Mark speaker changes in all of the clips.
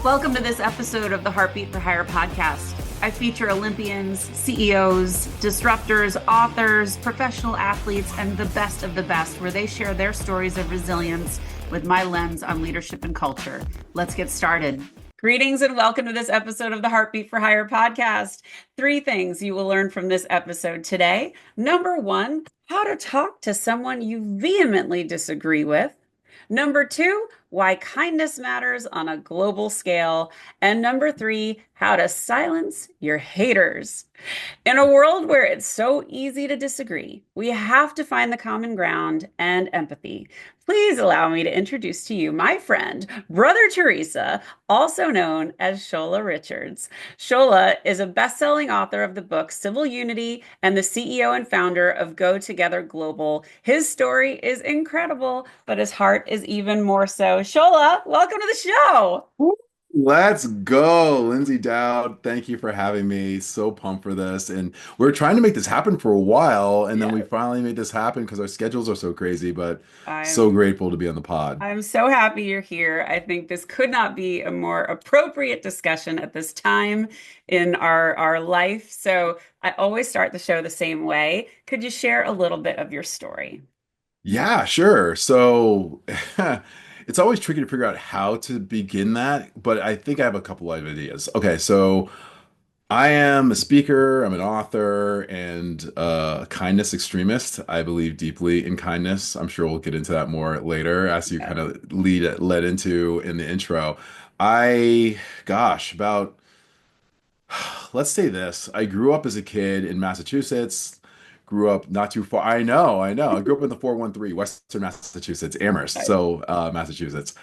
Speaker 1: Welcome to this episode of the Heartbeat for Hire podcast. I feature Olympians, CEOs, disruptors, authors, professional athletes, and the best of the best, where they share their stories of resilience with my lens on leadership and culture. Let's get started. Greetings and welcome to this episode of the Heartbeat for Hire podcast. 3 things you will learn from this episode today. Number 1, how to talk to someone you vehemently disagree with. Number 2, why kindness matters on a global scale. And number 3, how to silence your haters. In a world where it's so easy to disagree, we have to find the common ground and empathy. Please allow me to introduce to you my friend, Brother Teresa, also known as Shola Richards. Shola is a best-selling author of the book Civility and the CEO and founder of Go Together Global. His story is incredible, but his heart is even more so. Shola, welcome to the show.
Speaker 2: Let's go, Lyndsay Dowd. Thank you for having me. So pumped for this. And we're trying to make this happen for a while, and then we
Speaker 1: Yes,
Speaker 2: finally made this happen because our schedules are so crazy, but so
Speaker 1: I'm
Speaker 2: grateful to be on the pod.
Speaker 1: I'm so happy you're here. I think this could not be a more appropriate discussion at this time in our life. So I always start the show the same way. Could you share a little bit of your story?
Speaker 2: Yeah, sure. So it's always tricky to figure out how to begin that, but I think I have a couple of ideas. Okay, so I am a speaker, I'm an author, and a kindness extremist. I believe deeply in kindness. I'm sure we'll get into that more later as you
Speaker 1: Yeah.
Speaker 2: kind of led into in the intro. I, gosh, about let's say this. I grew up as a kid in Massachusetts, grew up not too far. I know. I grew up in the 413, Western Massachusetts, Amherst,
Speaker 1: Okay.
Speaker 2: so Massachusetts.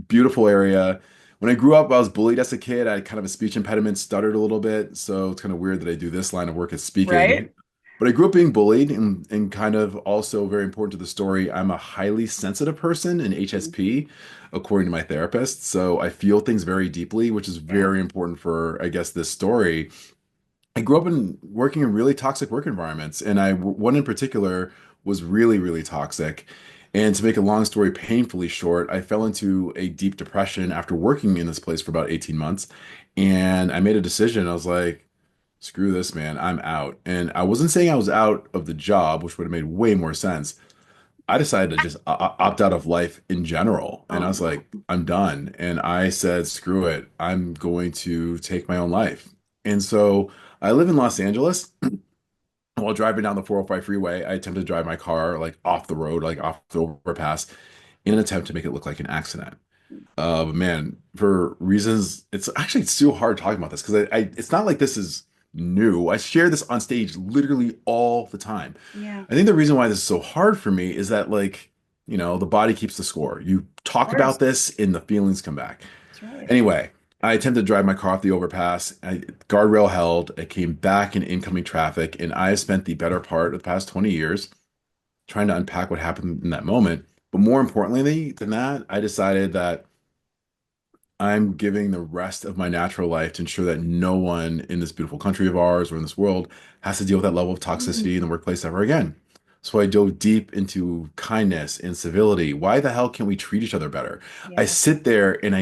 Speaker 2: Beautiful area. When I grew up, I was bullied as a kid. I had kind of a speech impediment, stuttered a little bit. So it's kind of weird that I do this line of work as speaking.
Speaker 1: Right?
Speaker 2: But I grew up being bullied and kind of also very important to the story. I'm a highly sensitive person, an HSP, according to my therapist. So I feel things very deeply, which is
Speaker 1: Yeah.
Speaker 2: very important for, I guess, this story. I grew up in working in really toxic work environments, and one in particular was really, really toxic. And to make a long story painfully short, I fell into a deep depression after working in this place for about 18 months. And I made a decision. I was like, screw this, man, I'm out. And I wasn't saying I was out of the job, which would have made way more sense. I decided to just opt out of life in general. And
Speaker 1: Oh
Speaker 2: I was
Speaker 1: no.
Speaker 2: like, I'm done. And I said, screw it. I'm going to take my own life. And so I live in Los Angeles. While driving down the 405 freeway, I attempted to drive my car like off the road, like off the overpass, in an attempt to make it look like an accident. But man, for reasons, it's too hard talking about this because it's not like this is new. I share this on stage literally all the time.
Speaker 1: Yeah,
Speaker 2: I think the reason why this is so hard for me is that the body keeps the score. You
Speaker 1: of
Speaker 2: talk about
Speaker 1: course.
Speaker 2: this and the feelings come back.
Speaker 1: That's right.
Speaker 2: Anyway, I attempted to drive my car off the overpass. Guardrail held. I came back in incoming traffic, and I have spent the better part of the past 20 years trying to unpack what happened in that moment. But more importantly than that, I decided that I'm giving the rest of my natural life to ensure that no one in this beautiful country of ours or in this world has to deal with that level of toxicity in the workplace ever again. So I dove deep into kindness and civility. Why the hell can't we treat each other better? I
Speaker 1: Yeah.
Speaker 2: sit there and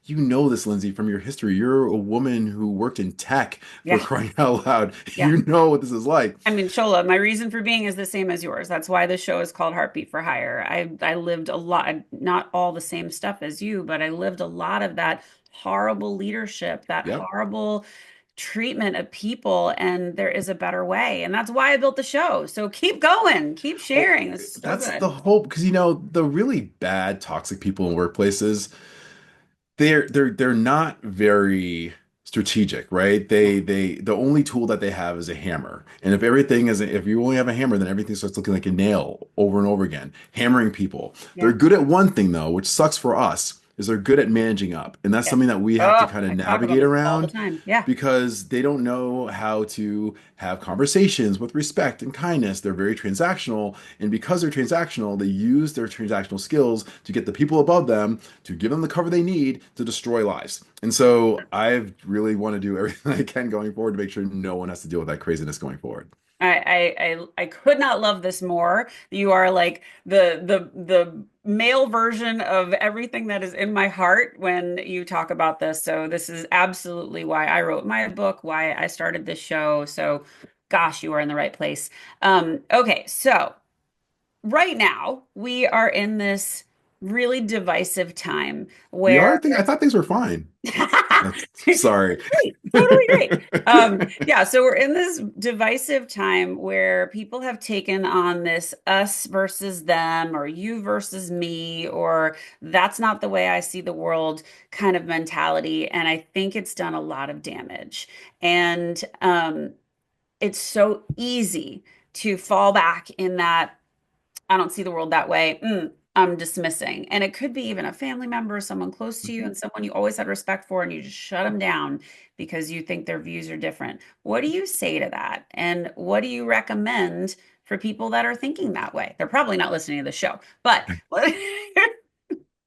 Speaker 2: you know this, Lindsay, from your history. You're a woman who worked in tech for
Speaker 1: Yeah.
Speaker 2: crying out loud.
Speaker 1: Yeah.
Speaker 2: You know what this is like.
Speaker 1: I mean, Shola, my reason for being is the same as yours. That's why the show is called Heartbeat for Hire. I lived a lot, not all the same stuff as you, but I lived a lot of that horrible leadership, that
Speaker 2: Yep.
Speaker 1: horrible treatment of people, and there is a better way. And that's why I built the show. So keep going, keep
Speaker 2: Well,
Speaker 1: sharing. It's so
Speaker 2: that's the
Speaker 1: good.
Speaker 2: hope because the really bad, toxic people in workplaces, they're not very strategic, right?
Speaker 1: Yeah.
Speaker 2: The only tool that they have is a hammer. And if you only have a hammer, then everything starts looking like a nail over and over again, hammering people. They're
Speaker 1: Yeah.
Speaker 2: good at one thing though, which sucks for us, is they're good at managing up. And that's
Speaker 1: Yes.
Speaker 2: something that we have to
Speaker 1: Oh,
Speaker 2: kind of
Speaker 1: I talk about
Speaker 2: navigate
Speaker 1: this all the
Speaker 2: around
Speaker 1: time. Yeah.
Speaker 2: because they don't know how to have conversations with respect and kindness. They're very transactional. And because they're transactional, they use their transactional skills to get the people above them to give them the cover they need to destroy lives. And so I really want to do everything I can going forward to make sure no one has to deal with that craziness going forward.
Speaker 1: I could not love this more. You are like the male version of everything that is in my heart when you talk about this. So this is absolutely why I wrote my book, why I started this show. So gosh, you are in the right place. Okay, so right now we are in this really divisive time
Speaker 2: We
Speaker 1: where
Speaker 2: are I thought things were fine. Sorry.
Speaker 1: Great, totally great. Yeah, so we're in this divisive time where people have taken on this us versus them, or you versus me, or that's not the way I see the world kind of mentality. And I think it's done a lot of damage. And it's so easy to fall back in that I don't see the world that way. I'm dismissing. And it could be even a family member, someone close to you, and someone you always had respect for, and you just shut them down because you think their views are different. What do you say to that? And what do you recommend for people that are thinking that way? They're probably not listening to the show, but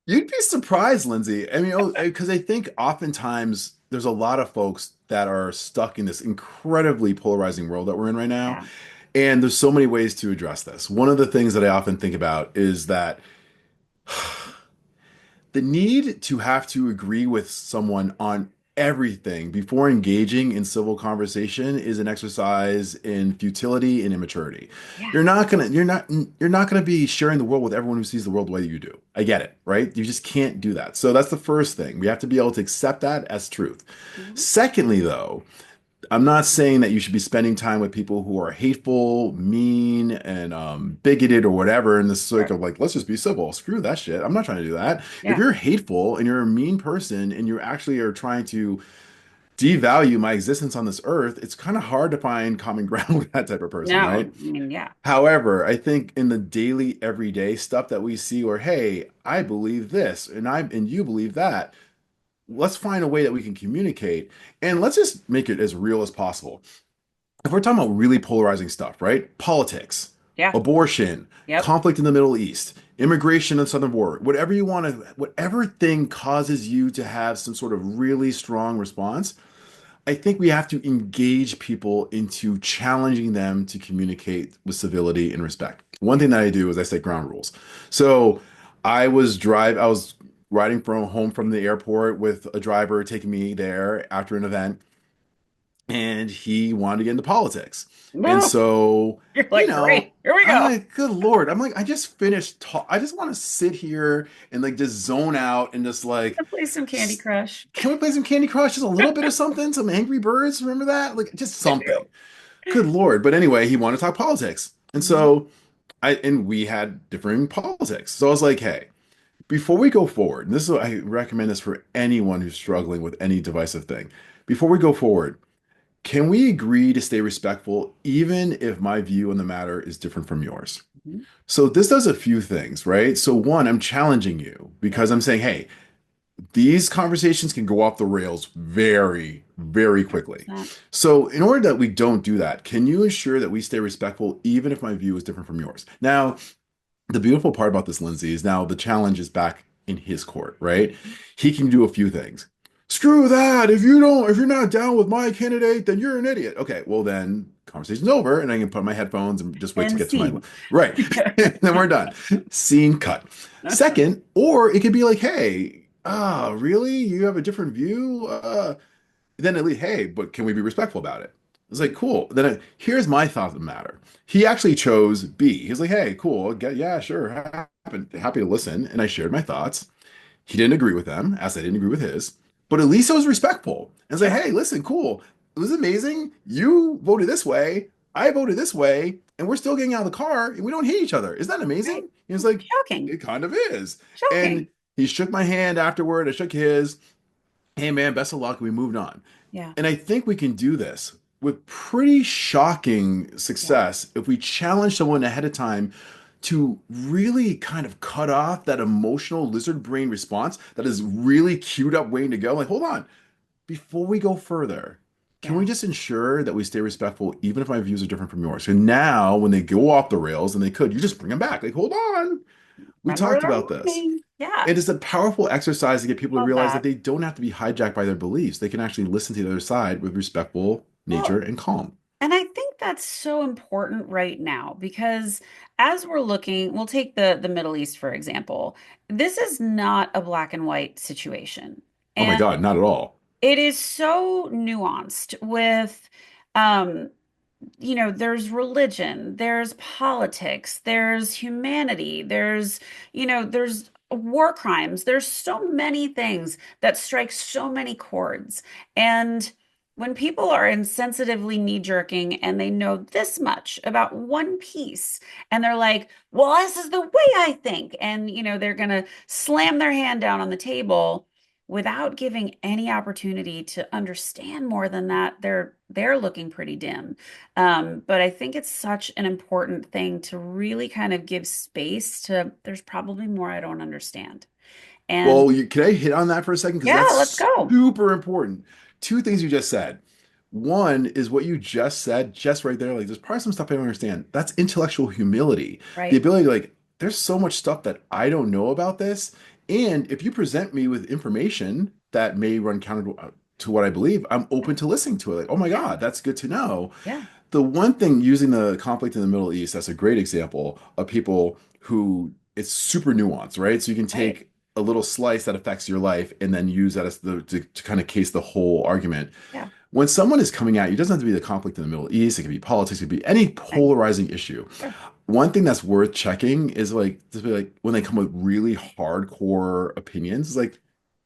Speaker 2: You'd be surprised, Lindsay. I mean, because I think oftentimes there's a lot of folks that are stuck in this incredibly polarizing world that we're in right now.
Speaker 1: yeah,
Speaker 2: And there's so many ways to address this. One of the things that I often think about is that the need to have to agree with someone on everything before engaging in civil conversation is an exercise in futility and immaturity.
Speaker 1: yeah,
Speaker 2: You're not gonna be sharing the world with everyone who sees the world the way you do. I get it, right? You just can't do that. So that's the first thing. We have to be able to accept that as truth.
Speaker 1: mhm,
Speaker 2: Secondly, though, I'm not saying that you should be spending time with people who are hateful, mean, and bigoted or whatever in the sake
Speaker 1: right,
Speaker 2: of like, let's just be civil. Screw that shit. I'm not trying to do that. If
Speaker 1: yeah,
Speaker 2: you're hateful and you're a mean person and you actually are trying to devalue my existence on this earth, it's kind of hard to find common ground with that type of person,
Speaker 1: no,
Speaker 2: right?
Speaker 1: I mean, yeah,
Speaker 2: However, I think in the daily, everyday stuff that we see, or hey, I believe this and you believe that, let's find a way that we can communicate and let's just make it as real as possible. If we're talking about really polarizing stuff, right? Politics,
Speaker 1: yeah,
Speaker 2: abortion,
Speaker 1: yep,
Speaker 2: conflict in the Middle East, immigration and southern border, whatever you want to, whatever thing causes you to have some sort of really strong response, I think we have to engage people into challenging them to communicate with civility and respect. One thing that I do is I set ground rules. So I was riding from home from the airport with a driver taking me there after an event, and he wanted to get into politics. And
Speaker 1: no,
Speaker 2: so,
Speaker 1: you're like, great, here we
Speaker 2: I'm
Speaker 1: go.
Speaker 2: like, good Lord. I'm like, I just finished talk. I just want to sit here and like just zone out and just like,
Speaker 1: Play some Candy Crush.
Speaker 2: can we play some Candy Crush? Just a little bit of something, some Angry Birds. Remember that? Like just
Speaker 1: I do.
Speaker 2: something. Good Lord. But anyway, he wanted to talk politics. And
Speaker 1: Mhm.
Speaker 2: so and we had differing politics. So I was like, hey, before we go forward, and this is what I recommend this for anyone who's struggling with any divisive thing. Before we go forward, can we agree to stay respectful even if my view on the matter is different from yours?
Speaker 1: Mhm.
Speaker 2: So this does a few things, right? So one, I'm challenging you
Speaker 1: Yep.
Speaker 2: because I'm saying, hey, these conversations can go off the rails very, very quickly.
Speaker 1: 100%.
Speaker 2: So, in order that we don't do that, can you ensure that we stay respectful even if my view is different from yours? Now, the beautiful part about this, Lindsay, is now the challenge is back in his court, right? He can do a few things. Screw that. If you're not down with my candidate, then you're an idiot. Okay, well then conversation's over and I can put on my headphones and just wait to
Speaker 1: And
Speaker 2: get to my
Speaker 1: scene.
Speaker 2: right. Then we're done. Scene cut. Second, or it could be like, hey, really? You have a different view? Then at least, hey, but can we be respectful about it? It's like, cool. Here's my thought of the matter. He actually chose B. He's like, hey, cool. Yeah, sure. Happy to listen. And I shared my thoughts. He didn't agree with them, as I didn't agree with his. But at least I was respectful and say,
Speaker 1: Yeah,
Speaker 2: hey, listen, cool. It was amazing. You voted this way. I voted this way. And we're still getting out of the car and we don't hate each other. Is that
Speaker 1: right.
Speaker 2: amazing? He was like,
Speaker 1: Shocking.
Speaker 2: it kind of is. And
Speaker 1: Shocking.
Speaker 2: he shook my hand afterward. I shook his. Hey, man, best of luck. We moved on.
Speaker 1: Yeah.
Speaker 2: And I think we can do this with pretty shocking
Speaker 1: Yeah.
Speaker 2: success if we challenge someone ahead of time to really kind of cut off that emotional lizard brain response that is really queued up waiting to go. Like, hold on, before we go further, can we
Speaker 1: Yeah.
Speaker 2: just ensure that we stay respectful even if my views are different from yours? So now when they go off the rails and they could, you just bring them back. Like, hold on, we
Speaker 1: Remember
Speaker 2: talked
Speaker 1: our
Speaker 2: about this.
Speaker 1: warning. Yeah.
Speaker 2: It is a powerful exercise to get people to
Speaker 1: Love
Speaker 2: realize that
Speaker 1: that.
Speaker 2: they don't have to be hijacked by their beliefs. They can actually listen to the other side with respectful nature
Speaker 1: Well,
Speaker 2: and calm.
Speaker 1: and I think think that's so important right now because as we're looking, we'll take the Middle East, for example. This is not a black and white situation.
Speaker 2: Oh my
Speaker 1: And
Speaker 2: God, not at all.
Speaker 1: it is so nuanced with um, there's religion, there's politics, there's humanity, there's war crimes. There's so many things that strike so many chords. And when people are insensitively knee-jerking and they know this much about one piece, and they're like, well, this is the way I think, and they're gonna slam their hand down on the table without giving any opportunity to understand more than that, they're looking pretty dim. But I think it's such an important thing to really kind of give space to, there's probably more I don't understand. And
Speaker 2: Well, can I hit on that for a second? Because
Speaker 1: yeah, let's
Speaker 2: that's
Speaker 1: go.
Speaker 2: super important. Two things you just said. One is what you just said, just right there. Like, there's probably some stuff I don't understand. That's intellectual humility. The
Speaker 1: Right,
Speaker 2: ability to, like, there's so much stuff that I don't know about this. And if you present me with information that may run counter to what I believe, I'm open to listening to it. Like, oh my
Speaker 1: yeah,
Speaker 2: God, that's good to know.
Speaker 1: yeah,
Speaker 2: The one thing using the conflict in the Middle East, that's a great example of people who it's super nuanced, right? So you can
Speaker 1: right,
Speaker 2: take a little slice that affects your life and then use that as to kind of case the whole argument.
Speaker 1: yeah,
Speaker 2: When someone is coming at you, it doesn't have to be the conflict in the Middle East, it can be politics, it could be any
Speaker 1: right,
Speaker 2: polarizing issue.
Speaker 1: sure.
Speaker 2: One thing that's worth checking is like just be like when they come with really hardcore opinions, it's like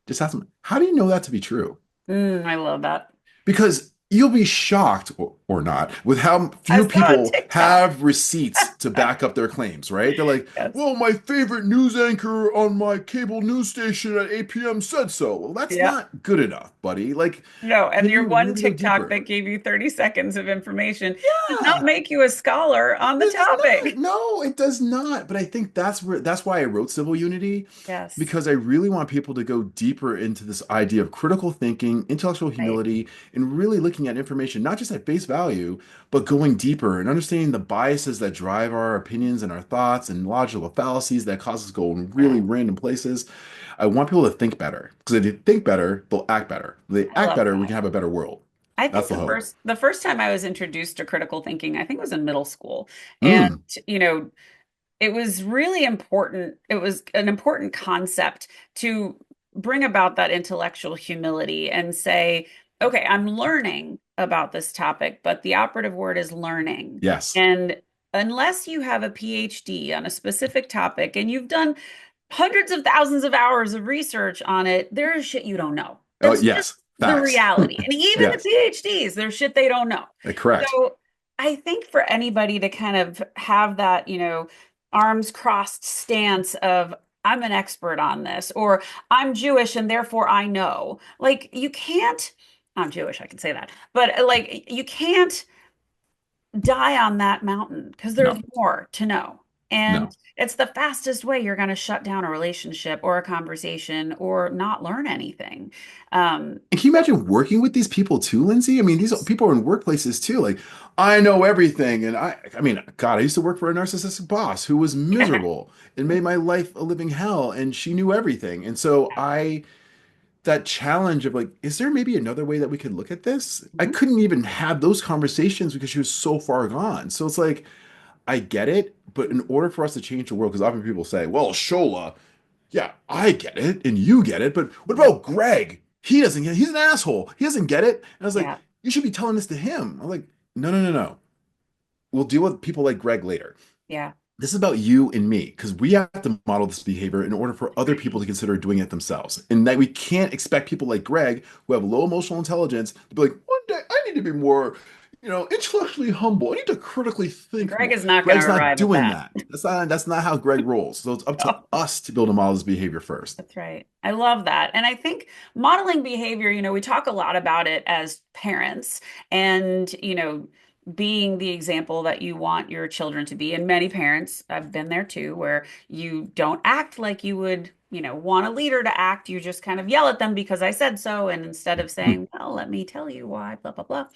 Speaker 2: just ask them, how do you know that to be true?
Speaker 1: I love that.
Speaker 2: Because you'll be shocked or not with how
Speaker 1: I
Speaker 2: few
Speaker 1: saw a
Speaker 2: people
Speaker 1: TikTok.
Speaker 2: have receipts to back up their claims, right? They're like,
Speaker 1: Yes.
Speaker 2: well, my favorite news anchor on my cable news station at 8 p.m. said so. Well, that's
Speaker 1: Yeah.
Speaker 2: not good enough, buddy. Like,
Speaker 1: No, and
Speaker 2: can
Speaker 1: your
Speaker 2: you
Speaker 1: one
Speaker 2: really go
Speaker 1: TikTok
Speaker 2: deeper?
Speaker 1: that gave you 30 seconds of information does not
Speaker 2: Yeah.
Speaker 1: make you a scholar on the
Speaker 2: It does not.
Speaker 1: topic.
Speaker 2: No, it does not. But I think that's why I wrote Civil Unity,
Speaker 1: Yes.
Speaker 2: because I really want people to go deeper into this idea of critical thinking, intellectual
Speaker 1: Right.
Speaker 2: humility, and really looking at information, not just at face value, but going deeper and understanding the biases that drive our opinions and our thoughts and logical fallacies that cause us to go in really
Speaker 1: Yeah.
Speaker 2: random places. I want people to think better because if they think better, they'll act better. If they
Speaker 1: I
Speaker 2: act
Speaker 1: love
Speaker 2: better, we
Speaker 1: that.
Speaker 2: can have a better world.
Speaker 1: I
Speaker 2: That's
Speaker 1: think
Speaker 2: the
Speaker 1: the
Speaker 2: hope.
Speaker 1: first time I was introduced to critical thinking, I think it was in middle school. And,
Speaker 2: Mm,
Speaker 1: you know, it was really important. It was an important concept to bring about that intellectual humility and say, okay, I'm learning about this topic, but the operative word is learning.
Speaker 2: yes.
Speaker 1: And unless you have a PhD on a specific topic and you've done hundreds of thousands of hours of research on it, there is shit you don't know.
Speaker 2: Oh,
Speaker 1: That's just
Speaker 2: yes.
Speaker 1: the
Speaker 2: Facts.
Speaker 1: reality. And even the
Speaker 2: Yes.
Speaker 1: PhDs, there's shit they don't know.
Speaker 2: Correct.
Speaker 1: So I think for anybody to kind of have that, arms crossed stance of, I'm an expert on this, or I'm Jewish and therefore I know. Like, you can't, I'm Jewish, I can say that, but like, you can't die on that mountain because there's
Speaker 2: No,
Speaker 1: more to know. And
Speaker 2: no.
Speaker 1: it's the fastest way you're going to shut down a relationship or a conversation or not learn anything.
Speaker 2: And can you
Speaker 1: So,
Speaker 2: imagine working with these people too, Lindsay? I mean, these people are in workplaces too. Like, I know everything. And I mean, God, I used to work for a narcissistic boss who was miserable and made my life a living hell, and she knew everything. And so that challenge of like, is there maybe another way that we could look at this? I
Speaker 1: Mhm.
Speaker 2: couldn't even have those conversations because she was so far gone. So it's like, I get it, but in order for us to change the world, because often people say, well, Shola, yeah, I get it, and you get it, but what
Speaker 1: Yeah.
Speaker 2: about Greg? He doesn't get it. He's an asshole. He doesn't get it. And I was like,
Speaker 1: Yeah.
Speaker 2: you should be telling this to him. I'm like, no, no, no, no. We'll deal with people like Greg later.
Speaker 1: Yeah.
Speaker 2: This is about you and me, because we have to model this behavior in order for other people
Speaker 1: Right.
Speaker 2: to consider doing it themselves. And that we can't expect people like Greg, who have low emotional intelligence, to be like, one day I need to be more, intellectually humble. I need to critically think
Speaker 1: Greg
Speaker 2: more.
Speaker 1: is not going to
Speaker 2: Greg's not
Speaker 1: arrive at
Speaker 2: doing
Speaker 1: that.
Speaker 2: that. That's not how Greg rolls. So it's up to
Speaker 1: No.
Speaker 2: us to build a model of this behavior first.
Speaker 1: That's right. I love that. And I think modeling behavior, we talk a lot about it as parents and, being the example that you want your children to be. And many parents, I've been there too, where you don't act like you would, want a leader to act. You just kind of yell at them because I said so. And instead of saying, well, let me tell you why, blah, blah, blah.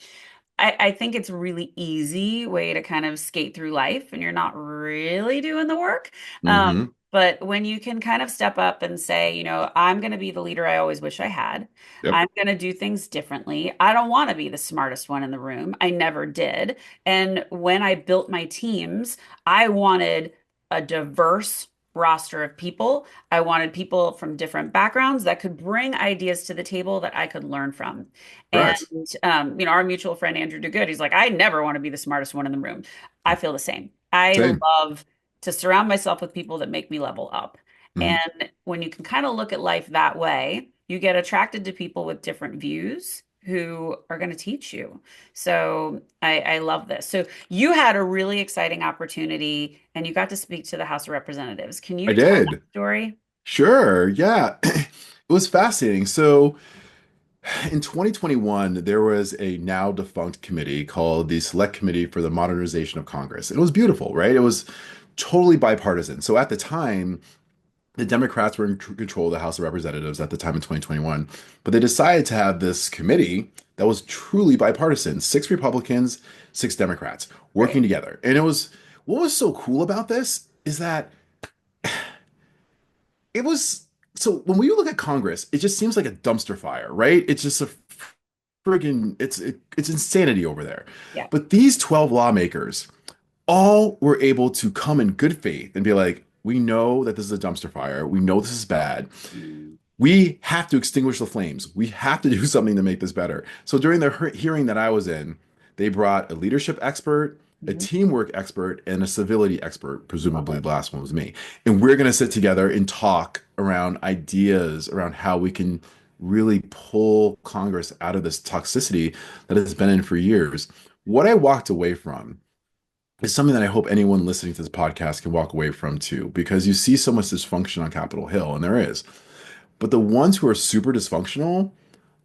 Speaker 1: I think it's a really easy way to kind of skate through life and you're not really doing the work.
Speaker 2: Mm-hmm.
Speaker 1: But when you can kind of step up and say, I'm going to be the leader I always wish I had.
Speaker 2: Yep.
Speaker 1: I'm going to do things differently. I don't want to be the smartest one in the room. I never did. And when I built my teams, I wanted a diverse roster of people. I wanted people from different backgrounds that could bring ideas to the table that I could learn from. And
Speaker 2: Correct.
Speaker 1: our mutual friend Andrew DeGood, he's like, I never want to be the smartest one in the room. I feel the same. I
Speaker 2: Same.
Speaker 1: love to surround myself with people that make me level up.
Speaker 2: Mhm.
Speaker 1: And when you can kind of look at life that way, you get attracted to people with different views who are going to teach you. So I love this. So you had a really exciting opportunity and you got to speak to the House of Representatives. Can
Speaker 2: I
Speaker 1: you tell that
Speaker 2: did.
Speaker 1: story?
Speaker 2: Sure. Yeah. It was fascinating. So in 2021, there was a now defunct committee called the Select Committee for the Modernization of Congress. It was beautiful, right? It was totally bipartisan. So at the time, the Democrats were in control of the House of Representatives at the time in 2021, but they decided to have this committee that was truly bipartisan, six Republicans, six Democrats
Speaker 1: Right.
Speaker 2: working together. And it was what was so cool about this is that it was so when we look at Congress, it just seems like a dumpster fire, right? It's just a friggin' it's insanity over there.
Speaker 1: Yeah.
Speaker 2: But these 12 lawmakers all were able to come in good faith and be like, we know that this is a dumpster fire. We know this is bad.
Speaker 1: Mm.
Speaker 2: We have to extinguish the flames. We have to do something to make this better. So during the hearing that I was in, they brought a leadership expert, a
Speaker 1: Mhm.
Speaker 2: teamwork expert, and a civility expert.
Speaker 1: Love
Speaker 2: Presumably,
Speaker 1: it.
Speaker 2: the last one was me. And we're going to sit together and talk around ideas around how we can really pull Congress out of this toxicity that it's been in for years. What I walked away from is something that I hope anyone listening to this podcast can walk away from too, because you see so much dysfunction on Capitol Hill, and there is. But the ones who are super dysfunctional,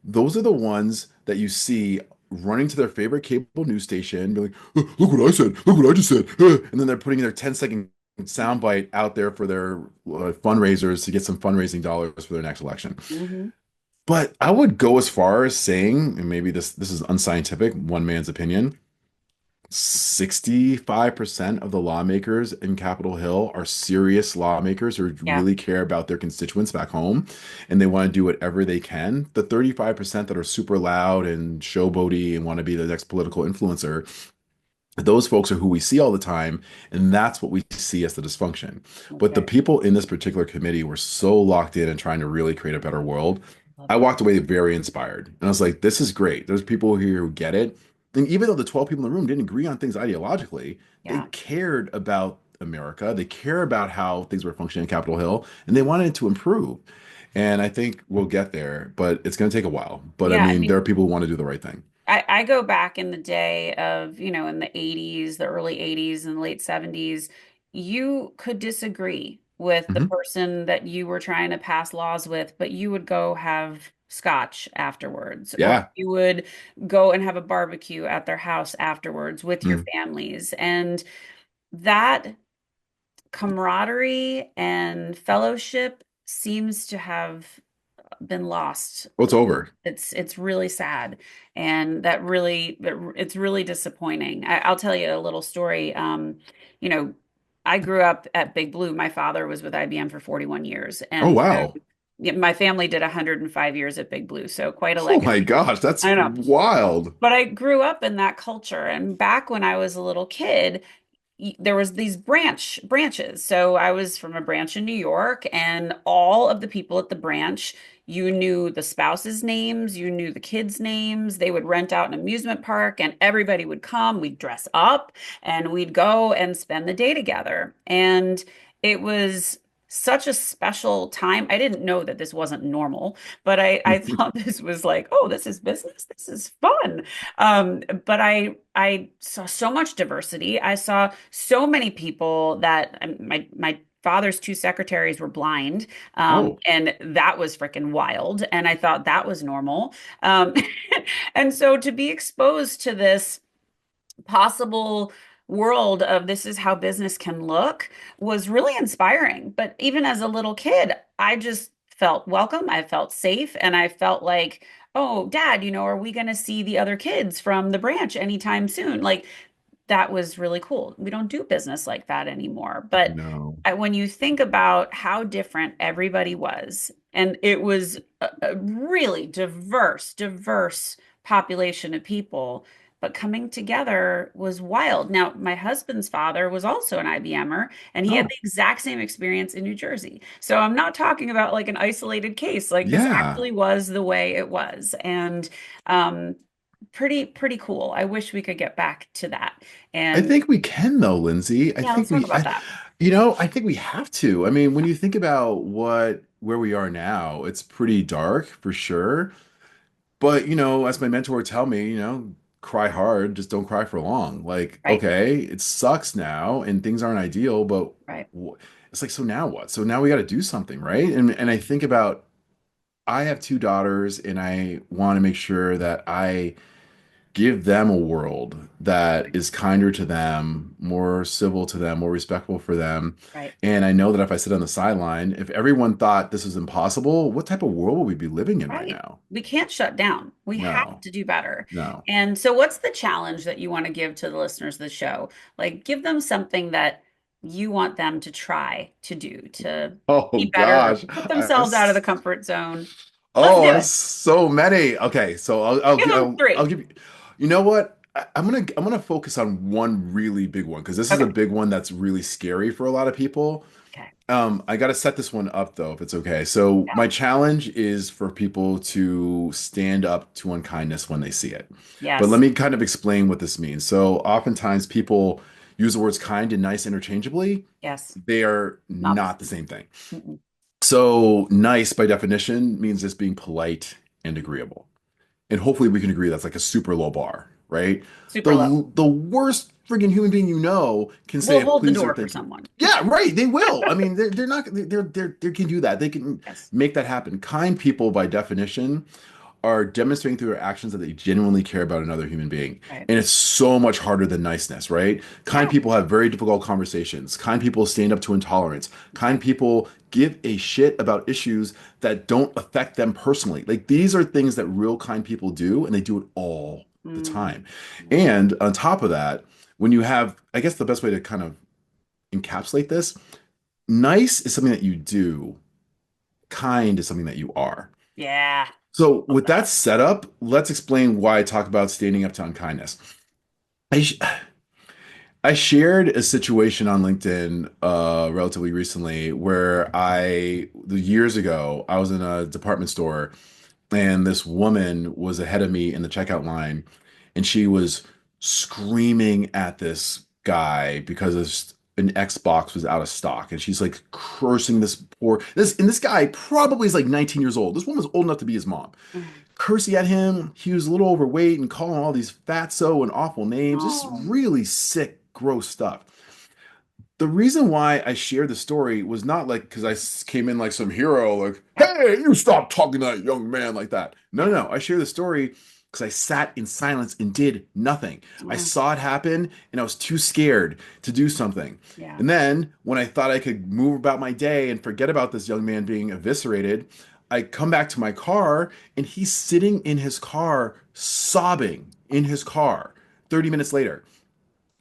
Speaker 2: those are the ones that you see running to their favorite cable news station, be like, look what I said, look what I just said. And then they're putting their 10-second soundbite out there for their fundraisers to get some fundraising dollars for their next election.
Speaker 1: Mhm.
Speaker 2: But I would go as far as saying, and maybe this is unscientific, one man's opinion, 65% of the lawmakers in Capitol Hill are serious lawmakers who
Speaker 1: Yeah.
Speaker 2: really care about their constituents back home and they want to do whatever they can. The 35% that are super loud and showboaty and want to be the next political influencer, those folks are who we see all the time, and that's what we see as the dysfunction.
Speaker 1: That's
Speaker 2: But the
Speaker 1: right.
Speaker 2: people in this particular committee were so locked in and trying to really create a better world.
Speaker 1: Love
Speaker 2: I
Speaker 1: it.
Speaker 2: walked away very inspired. And I was like, this is great. There's people here who get it. And even though the 12 people in the room didn't agree on things ideologically, they
Speaker 1: Yeah.
Speaker 2: cared about America. They care about how things were functioning in Capitol Hill, and they wanted it to improve. And I think we'll get there, but it's going to take a while. But I
Speaker 1: Yeah. I
Speaker 2: mean, there
Speaker 1: mean,
Speaker 2: are people who want to do the right thing.
Speaker 1: I go back in the day of, in the 80s, the early 80s and late 70s, you could disagree with the
Speaker 2: Hmm.
Speaker 1: person that you were trying to pass laws with, but you would go have scotch afterwards, or
Speaker 2: Yeah.
Speaker 1: you would go and have a barbecue at their house afterwards with your
Speaker 2: Mm.
Speaker 1: families. And that camaraderie and fellowship seems to have been lost.
Speaker 2: Well, it's over.
Speaker 1: It's really sad, and it's really disappointing. I'll tell you a little story. You know, I grew up at Big Blue. My father was with IBM for 41 years,
Speaker 2: Oh,
Speaker 1: and so
Speaker 2: wow.
Speaker 1: yeah, my family did 105 years at Big Blue, so quite a
Speaker 2: Oh my
Speaker 1: legacy.
Speaker 2: gosh, that's
Speaker 1: I know.
Speaker 2: wild.
Speaker 1: But I grew up in that culture, and back when I was a little kid, there was these branches. So I was from a branch in New York, and all of the people at the branch, you knew the spouses' names, you knew the kids' names. They would rent out an amusement park, and everybody would come. We'd dress up, and we'd go and spend the day together. And it was such a special time. I didn't know that this wasn't normal, but I thought this was like, oh, this is business. This is fun. But I saw so much diversity. I saw so many people that my father's two secretaries were blind,
Speaker 2: Oh,
Speaker 1: and that was freaking wild. And I thought that was normal. Um, and so to be exposed to this possible world of this is how business can look was really inspiring. But even as a little kid, I just felt welcome. I felt safe, and I felt like, oh, Dad, are we going to see the other kids from the branch anytime soon? Like that was really cool. We don't do business like that anymore. But
Speaker 2: No.
Speaker 1: when you think about how different everybody was, and it was a really diverse population of people, but coming together was wild. Now, my husband's father was also an IBMer, and he had
Speaker 2: Oh,
Speaker 1: the exact same experience in New Jersey. So I'm not talking about like an isolated case. Like this
Speaker 2: yeah.
Speaker 1: actually was the way it was. And um, pretty cool. I wish we could get back to that.
Speaker 2: I
Speaker 1: And
Speaker 2: think we can though, Lindsay.
Speaker 1: yeah, let's talk about that.
Speaker 2: I think we have to. I mean, when you think about where we are now, it's pretty dark for sure. But, as my mentor would tell me, cry hard, just don't cry for long. Like,
Speaker 1: Right,
Speaker 2: okay, it sucks now and things aren't ideal, but
Speaker 1: right,
Speaker 2: it's like, so now what? So now we got to do something, right? And I think about I have two daughters and I want to make sure that I give them a world that is kinder to them, more civil to them, more respectful for them.
Speaker 1: right,
Speaker 2: And I know that if I sit on the sideline, if everyone thought this was impossible, what type of world would we be living in right
Speaker 1: right.
Speaker 2: now?
Speaker 1: We can't shut down. We have
Speaker 2: No,
Speaker 1: to do better.
Speaker 2: no.
Speaker 1: And so, what's the challenge that you want to give to the listeners of the show? Like, give them something that you want them to try to do to
Speaker 2: Oh
Speaker 1: be better,
Speaker 2: gosh.
Speaker 1: put themselves out of the comfort zone. Let's
Speaker 2: Oh,
Speaker 1: do
Speaker 2: I have
Speaker 1: it.
Speaker 2: so many. Okay, so
Speaker 1: Give them
Speaker 2: I'll
Speaker 1: three.
Speaker 2: give you. You know what? I'm gonna focus on one really big one because this is a
Speaker 1: Okay.
Speaker 2: big one that's really scary for a lot of people.
Speaker 1: Okay.
Speaker 2: I got to set this one up though, if it's okay. So
Speaker 1: Yeah.
Speaker 2: my challenge is for people to stand up to unkindness when they see it. But let
Speaker 1: Yes.
Speaker 2: me kind of explain what this means. So oftentimes people use the words kind and nice interchangeably.
Speaker 1: Yes.
Speaker 2: They are
Speaker 1: Not the
Speaker 2: not the
Speaker 1: same.
Speaker 2: same thing.
Speaker 1: Mm-mm.
Speaker 2: So nice by definition means just being polite and agreeable. And hopefully we can agree that's like a super low bar, right?
Speaker 1: Super low.
Speaker 2: The worst friggin' human being you know can
Speaker 1: We'll
Speaker 2: say
Speaker 1: hold the
Speaker 2: please or
Speaker 1: door for
Speaker 2: thank you.
Speaker 1: someone.
Speaker 2: Yeah, right. They will. I mean, they're not they can do that. They can
Speaker 1: Yes.
Speaker 2: make that happen. Kind people by definition are demonstrating through their actions that they genuinely care about another human being.
Speaker 1: Right.
Speaker 2: And it's so much harder than niceness, right? Kind
Speaker 1: Yeah.
Speaker 2: people have very difficult conversations. Kind people stand up to intolerance. Kind
Speaker 1: Right.
Speaker 2: people give a shit about issues that don't affect them personally. Like these are things that real kind people do, and they do it all the
Speaker 1: Mm.
Speaker 2: time. And on top of that, when you have, I guess the best way to kind of encapsulate this, nice is something that you do, kind is something that you are.
Speaker 1: Yeah.
Speaker 2: So,
Speaker 1: Love
Speaker 2: with that
Speaker 1: that.
Speaker 2: set up, let's explain why I talk about standing up to unkindness. I, sh- I shared a situation on LinkedIn relatively recently where years ago, I was in a department store and this woman was ahead of me in the checkout line and she was screaming at this guy because an Xbox was out of stock and she's like cursing this guy probably is like 19 years old. This woman was old enough to be his mom,
Speaker 1: Mm.
Speaker 2: cursing at him. He was a little overweight and calling all these fatso and awful names. Just
Speaker 1: Oh.
Speaker 2: really sick, gross stuff. The reason why I shared the story was not like because came in like some hero, like,
Speaker 1: Yeah.
Speaker 2: hey, you stop talking to that young man like that. No,
Speaker 1: Yeah.
Speaker 2: no, no. I shared the story because I sat in silence and did nothing. I
Speaker 1: Mm.
Speaker 2: saw it happen and I was too scared to do something.
Speaker 1: Yeah.
Speaker 2: And then when I thought I could move about my day and forget about this young man being eviscerated, I come back to my car and he's sitting in his car, sobbing in his car 30 minutes later.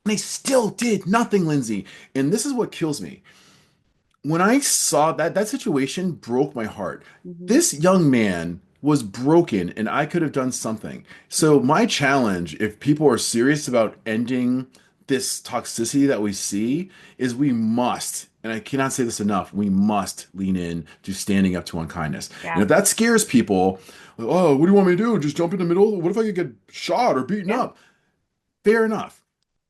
Speaker 2: And they still did nothing, Lindsay. And this is what kills me. When I saw that situation broke my heart.
Speaker 1: Mhm.
Speaker 2: This young man was broken and I could have done something. So my challenge, if people are serious about ending this toxicity that we see, is we must, and I cannot say this enough, we must lean in to standing up to unkindness. And
Speaker 1: Yeah.
Speaker 2: if that scares people, oh, what do you want me to do? Just jump in the middle? What if I could get shot or beaten
Speaker 1: Yeah.
Speaker 2: up? Fair enough.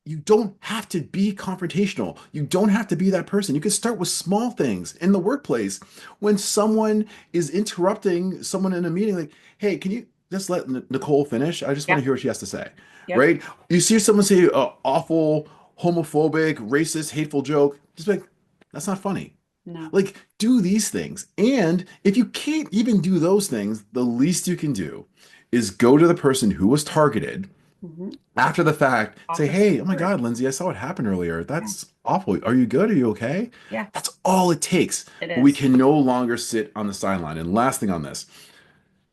Speaker 2: You don't have to be confrontational. You don't have to be that person. You can start with small things in the workplace. When someone is interrupting someone in a meeting, like, hey, can you just let Nicole finish? I just want
Speaker 1: Yeah.
Speaker 2: to hear what she has to say.
Speaker 1: Yep.
Speaker 2: Right? You see someone say an awful, homophobic, racist, hateful joke, just be like, that's not funny.
Speaker 1: No.
Speaker 2: Like, do these things. And if you can't even do those things, the least you can do is go to the person who was targeted
Speaker 1: Hmm.
Speaker 2: after the fact, say,
Speaker 1: Offer
Speaker 2: hey, oh my
Speaker 1: support.
Speaker 2: God, Lindsay, I saw what happened earlier.
Speaker 1: Yeah.
Speaker 2: That's awful. Are you good? Are you okay?
Speaker 1: Yeah.
Speaker 2: That's all it takes.
Speaker 1: It
Speaker 2: But we
Speaker 1: is.
Speaker 2: can no longer sit on the sideline. And last thing on this,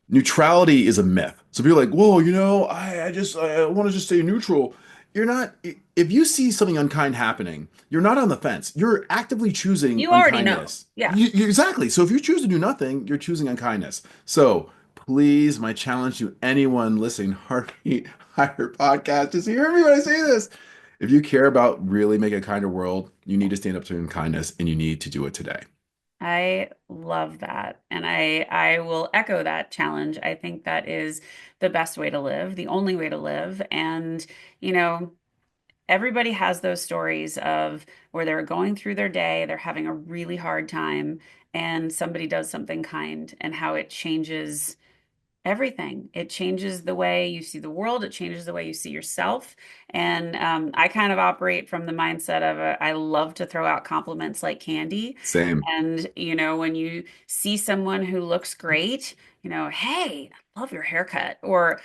Speaker 2: neutrality is a myth. So people are like, whoa, I want to just stay neutral. you're not, if you see something unkind happening, you're not on the fence. You're actively choosing
Speaker 1: You already know.
Speaker 2: unkindness.
Speaker 1: Yeah.
Speaker 2: Exactly. So if you choose to do nothing, you're choosing unkindness. So please, my challenge to anyone listening, Heartbeat Higher Podcast, just hear me when I say this. If you care about really making a kinder world, you need to stand up to unkindness and you need to do it today.
Speaker 1: I love that. And I will echo that challenge. I think that is the best way to live, the only way to live. And, you know, everybody has those stories of where they're going through their day, they're having a really hard time, and somebody does something kind and how it changes everything. It changes the way you see the world. It changes the way you see yourself. And I kind of operate from the mindset of I love to throw out compliments like candy.
Speaker 2: Same.
Speaker 1: And, you know, when you see someone who looks great, you know, hey, I love your haircut, or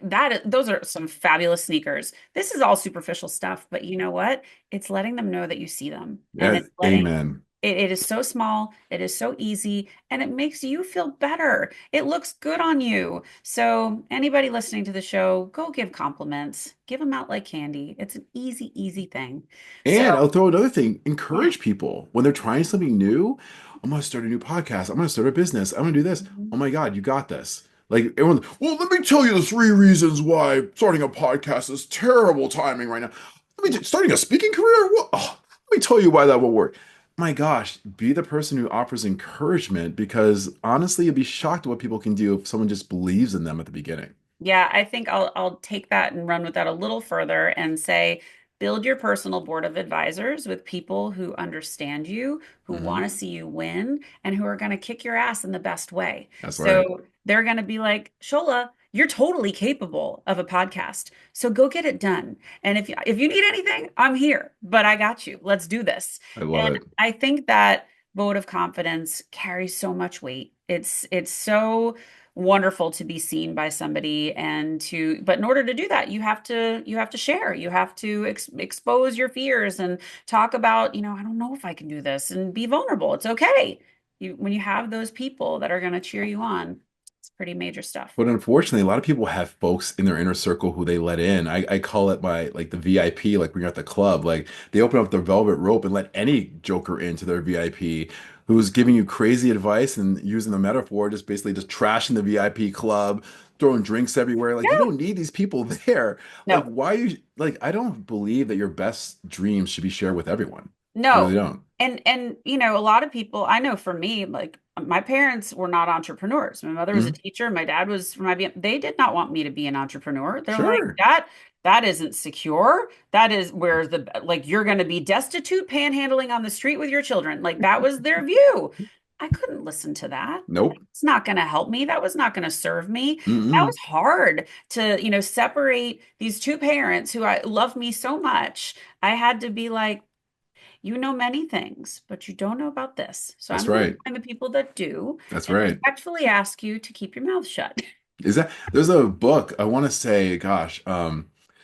Speaker 1: those are some fabulous sneakers. This is all superficial stuff, but you know what? It's letting them know that you see them, and
Speaker 2: Yeah,
Speaker 1: it's letting
Speaker 2: amen.
Speaker 1: it is so small, it is so easy, and it makes you feel better. It looks good on you. So, anybody listening to the show, go give compliments, give them out like candy. It's an easy, easy thing. So,
Speaker 2: And I'll throw another thing,
Speaker 1: yeah.
Speaker 2: encourage people when they're trying something new. I'm going to start a new podcast. I'm going to start a business. I'm going to do this.
Speaker 1: Mhm.
Speaker 2: Oh my God, you got this. Like everyone, well, let me tell you the 3 reasons why starting a podcast is terrible timing right now. Starting a speaking career? What? Oh, let me tell you why that will work. My gosh, be the person who offers encouragement because honestly, you'll be shocked at what people can do if someone just believes in them at the beginning.
Speaker 1: Yeah, I think I'll take that and run with that a little further and say build your personal board of advisors with people who understand you, who want
Speaker 2: Hmm.
Speaker 1: to see you win, and who are going to kick your ass in the best way.
Speaker 2: That's right.
Speaker 1: So they're going to be like, Shola, you're totally capable of a podcast. So go get it done. And if you need anything, I'm here, but I got you. Let's do this.
Speaker 2: I love
Speaker 1: And
Speaker 2: it.
Speaker 1: I think that vote of confidence carries so much weight. It's so wonderful to be seen by somebody and to but in order to do that you have to share, you have to expose your fears and talk about, I don't know if I can do this, and be vulnerable. It's okay. When you have those people that are going to cheer you on, it's pretty major stuff.
Speaker 2: But unfortunately, a lot of people have folks in their inner circle who they let in. I call it my like the VIP, like when you're at the club. Like they open up the velvet rope and let any joker into their VIP who's giving you crazy advice and using the metaphor, just basically just trashing the VIP club, throwing drinks everywhere. Like you
Speaker 1: Yeah.
Speaker 2: don't need these people there. Like
Speaker 1: No.
Speaker 2: why you like I don't believe that your best dreams should be shared with everyone. I really
Speaker 1: No.
Speaker 2: don't.
Speaker 1: And a lot of people, I know for me, like my parents were not entrepreneurs. My mother was a
Speaker 2: Mhm.
Speaker 1: teacher, my dad was from IBM. They did not want me to be an entrepreneur. They're like,
Speaker 2: Sure.
Speaker 1: that isn't secure. That is where the like you're going to be destitute, panhandling on the street with your children. Like that was their view. I couldn't listen to that.
Speaker 2: Nope.
Speaker 1: It's not going to help me. That was not going to serve me. That was
Speaker 2: Mm-mm.
Speaker 1: hard to, separate these two parents who I love me so much. I had to be like, you know many things, but you don't know about this. So
Speaker 2: That's
Speaker 1: I'm going to
Speaker 2: right.
Speaker 1: find the people that do
Speaker 2: That's
Speaker 1: and
Speaker 2: right.
Speaker 1: respectfully ask you to keep your mouth shut.
Speaker 2: Is that there's a book I want to say, gosh,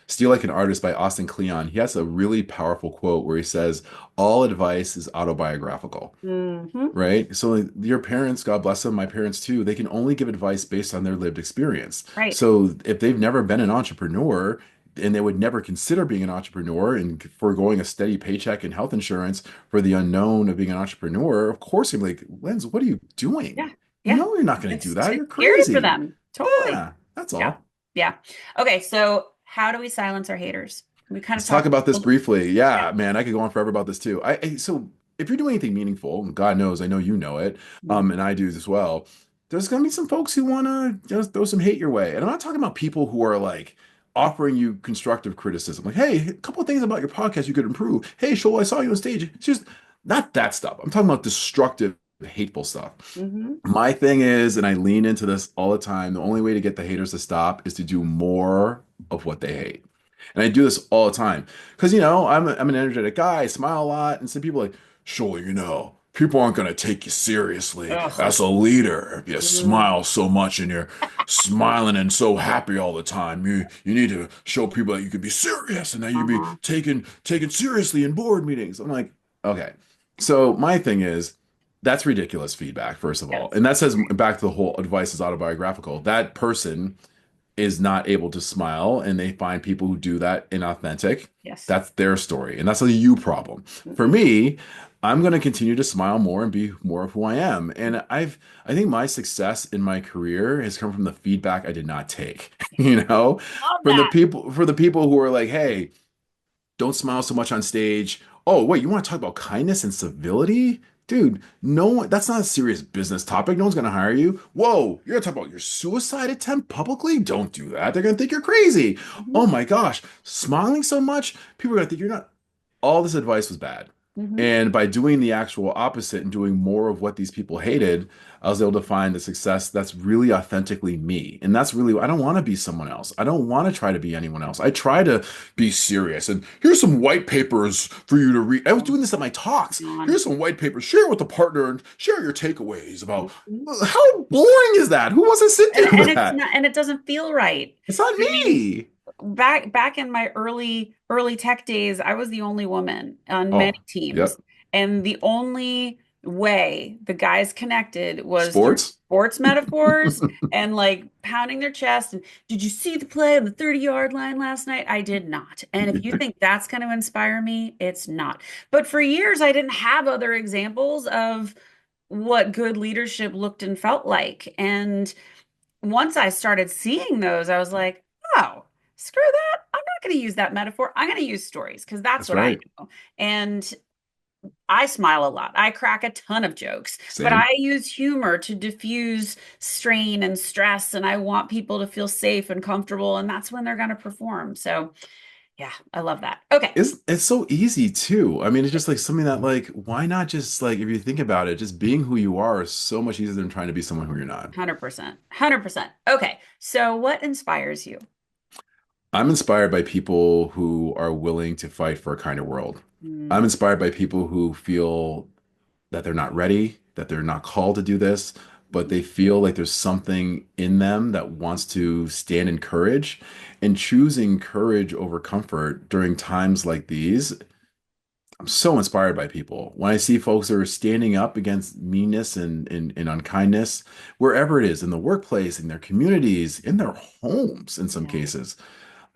Speaker 2: Steal Like an Artist by Austin Kleon. He has a really powerful quote where he says, "All advice is autobiographical."
Speaker 1: Hmm.
Speaker 2: Right? So like, your parents, God bless them, my parents too, they can only give advice based on their lived experience.
Speaker 1: Right.
Speaker 2: So if they've never been an entrepreneur and they would never consider being an entrepreneur and foregoing a steady paycheck and health insurance for the unknown of being an entrepreneur, of course you'd be like, Lens, what are you
Speaker 1: Yeah.
Speaker 2: doing? You
Speaker 1: Yeah.
Speaker 2: know you're not going to do that.
Speaker 1: It's
Speaker 2: You're
Speaker 1: scary for
Speaker 2: crazy.
Speaker 1: them. Totally.
Speaker 2: Yeah, that's
Speaker 1: Yeah.
Speaker 2: all.
Speaker 1: Yeah. Okay. So how do we silence our haters? We kind of
Speaker 2: Let's talk
Speaker 1: talked.
Speaker 2: about this briefly.
Speaker 1: Yeah.
Speaker 2: Yeah, man, I could go on forever about this too. So if you're doing anything meaningful, and God knows, I know you know it,
Speaker 1: Mhm.
Speaker 2: and I do as well. There's gonna be some folks who wanna just throw some hate your way, and I'm not talking about people who are like offering you constructive criticism, like, hey, a couple of things about your podcast you could improve. Hey, Shoal, I saw you on stage. It's just not that stuff. I'm talking about destructive, hateful stuff.
Speaker 1: Mhm.
Speaker 2: My thing is, and I lean into this all the time, the only way to get the haters to stop is to do more of what they hate. And I do this all the time because, I'm an energetic guy, I smile a lot. And some people are like, sure, people aren't going to take you seriously
Speaker 1: Ugh.
Speaker 2: as a leader if you
Speaker 1: Mm.
Speaker 2: smile so much and you're smiling and so happy all the time. You need to show people that you can be serious and that you can be
Speaker 1: Uh-huh.
Speaker 2: taken seriously in board meetings. I'm like, okay. So my thing is, that's ridiculous feedback, first of all.
Speaker 1: Yes.
Speaker 2: And that says back to the whole advice is autobiographical. That person is not able to smile and they find people who do that inauthentic,
Speaker 1: Yes.
Speaker 2: that's their story. And that's a you problem. For
Speaker 1: Mhm.
Speaker 2: me, I'm going to continue to smile more and be more of who I am. And I think my success in my career has come from the feedback I did not take, you know,
Speaker 1: Love
Speaker 2: from the
Speaker 1: that.
Speaker 2: people, for the people who are like, hey, don't smile so much on stage. Oh, wait, you want to talk about kindness and civility? Dude, no one, that's not a serious business topic. No one's going to hire you. Whoa, you're going to talk about your suicide attempt publicly? Don't do that. They're going to think you're crazy.
Speaker 1: Mhm.
Speaker 2: Oh my gosh, smiling so much, people are going to think you're not. All this advice was bad.
Speaker 1: Mhm.
Speaker 2: And by doing the actual opposite and doing more of what these people hated, I was able to find the success that's really authentically me. And that's really, I don't want to be someone else. I don't want to try to be anyone else. I try to be serious. And here's some white papers for you to read. I was
Speaker 1: Oh,
Speaker 2: doing this at my talks.
Speaker 1: on.
Speaker 2: Here's some white papers. Share it with a partner and share your takeaways about
Speaker 1: Mhm.
Speaker 2: how boring is that? Who wants to sit through
Speaker 1: And it's
Speaker 2: that?
Speaker 1: not, and it doesn't feel right.
Speaker 2: It's not
Speaker 1: I mean,
Speaker 2: me.
Speaker 1: back in my early tech days, I was the only woman on many
Speaker 2: Oh,
Speaker 1: teams,
Speaker 2: yep.
Speaker 1: and the only way the guys connected was through
Speaker 2: Sports?
Speaker 1: sports metaphors and like pounding their chest. And did you see the play on the 30-yard line last night? I did not. And if you think that's going to inspire me, it's not. But for years, I didn't have other examples of what good leadership looked and felt like. And once I started seeing those, I was like, oh, screw that. I'm not going to use that metaphor. I'm going to use stories because that's
Speaker 2: That's
Speaker 1: what I
Speaker 2: right.
Speaker 1: know. And I smile a lot. I crack a ton of jokes, but I
Speaker 2: Same.
Speaker 1: use humor to diffuse strain and stress. And I want people to feel safe and comfortable. And that's when they're going to perform. So, yeah, I love that. Okay.
Speaker 2: It's so easy too. I mean, it's just like something that like, why not just like if you think about it, just being who you are is so much easier than trying to be someone who you're not.
Speaker 1: 100%. 100%. Okay. So, what inspires you?
Speaker 2: I'm inspired by people who are willing to fight for a kinder world. I'm
Speaker 1: Mm,
Speaker 2: inspired by people who feel that they're not ready, that they're not called to do this, but
Speaker 1: mhm.
Speaker 2: they feel like there's something in them that wants to stand in courage and choosing courage over comfort during times like these. I'm so inspired by people. When I see folks that are standing up against meanness and unkindness, wherever it is, in the workplace, in their communities, in their homes, in some
Speaker 1: Yeah.
Speaker 2: cases,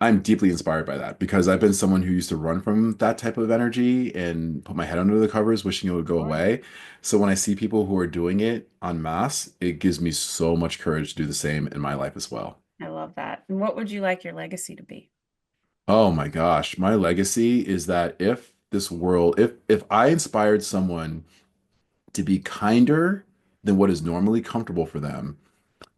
Speaker 2: I'm deeply inspired by that because I've been someone who used to run from that type of energy and put my head under the covers, wishing it would go
Speaker 1: Sure.
Speaker 2: away. So when I see people who are doing it en masse, it gives me so much courage to do the same in my life as well.
Speaker 1: I love that. And what would you like your legacy to be?
Speaker 2: Oh my gosh, my legacy is that if I inspired someone to be kinder than what is normally comfortable for them,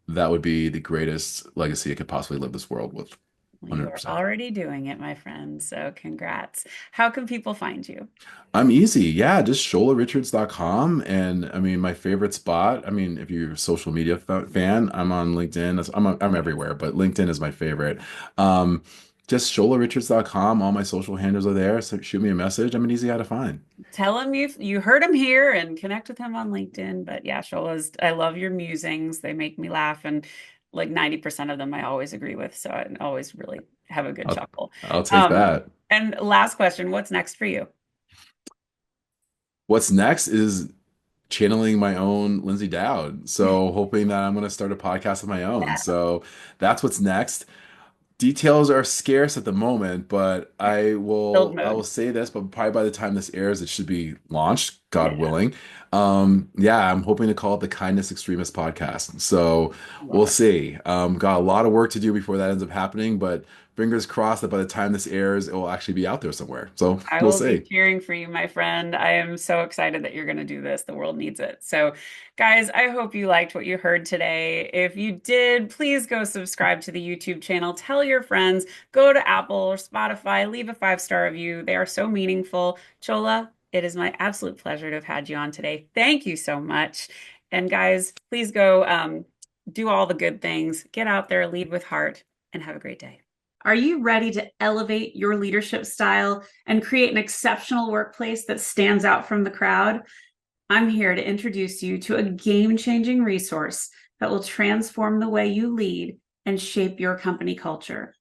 Speaker 2: that would be the greatest legacy I could possibly live this world with.
Speaker 1: Well, you are
Speaker 2: 100%.
Speaker 1: already doing it, my friend. So congrats. How can people find you?
Speaker 2: I'm easy. Yeah, just sholarichards.com. And I mean, my favorite spot, I mean, if you're a social media fan, I'm on LinkedIn. I'm
Speaker 1: Yes.
Speaker 2: everywhere, but LinkedIn is my favorite. Um, just sholarichards.com. All my social handles are there. So shoot me a message. I'm an easy guy to find.
Speaker 1: Tell him you heard him here and connect with him on LinkedIn. But yeah, Shola's, I love your musings. They make me laugh. And like 90% of them I always agree with. So I always really have a good
Speaker 2: I'll,
Speaker 1: chuckle.
Speaker 2: I'll take
Speaker 1: Um,
Speaker 2: that.
Speaker 1: and last question, what's next for you?
Speaker 2: What's next is channeling my own Lyndsay Dowd. So hoping that I'm going to start a podcast of my own.
Speaker 1: Yeah.
Speaker 2: So that's what's next. Details are scarce at the moment, but
Speaker 1: Build
Speaker 2: I will
Speaker 1: mode.
Speaker 2: say this, but probably by the time this airs, it should be launched, God
Speaker 1: Yeah.
Speaker 2: willing. Yeah, I'm hoping to call it the Kindness Extremist podcast. So
Speaker 1: Love
Speaker 2: we'll
Speaker 1: it.
Speaker 2: see. Got a lot of work to do before that ends up happening, but fingers crossed that by the time this airs, it will actually be out there somewhere. So
Speaker 1: I
Speaker 2: we'll
Speaker 1: will be
Speaker 2: see.
Speaker 1: cheering for you, my friend. I am so excited that you're going to do this. The world needs it. So, guys, I hope you liked what you heard today. If you did, please go subscribe to the YouTube channel. Tell your friends, go to Apple or Spotify, leave a 5-star review. They are so meaningful. Chola, it is my absolute pleasure to have had you on today. Thank you so much. And, guys, please go do all the good things, get out there, lead with heart, and have a great day. Are you ready to elevate your leadership style and create an exceptional workplace that stands out from the crowd? I'm here to introduce you to a game-changing resource that will transform the way you lead and shape your company culture.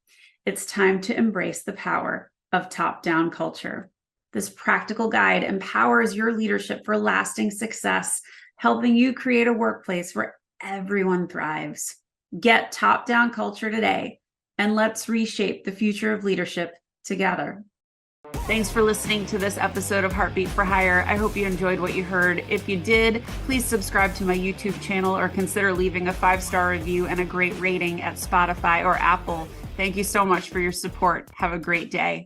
Speaker 1: It's time to embrace the power of top-down culture. This practical guide empowers your leadership for lasting success, helping you create a workplace where everyone thrives. Get top-down culture today, and let's reshape the future of leadership together. Thanks for listening to this episode of Heartbeat for Hire. I hope you enjoyed what you heard. If you did, please subscribe to my YouTube channel or consider leaving a 5-star review and a great rating at Spotify or Apple. Thank you so much for your support. Have a great day.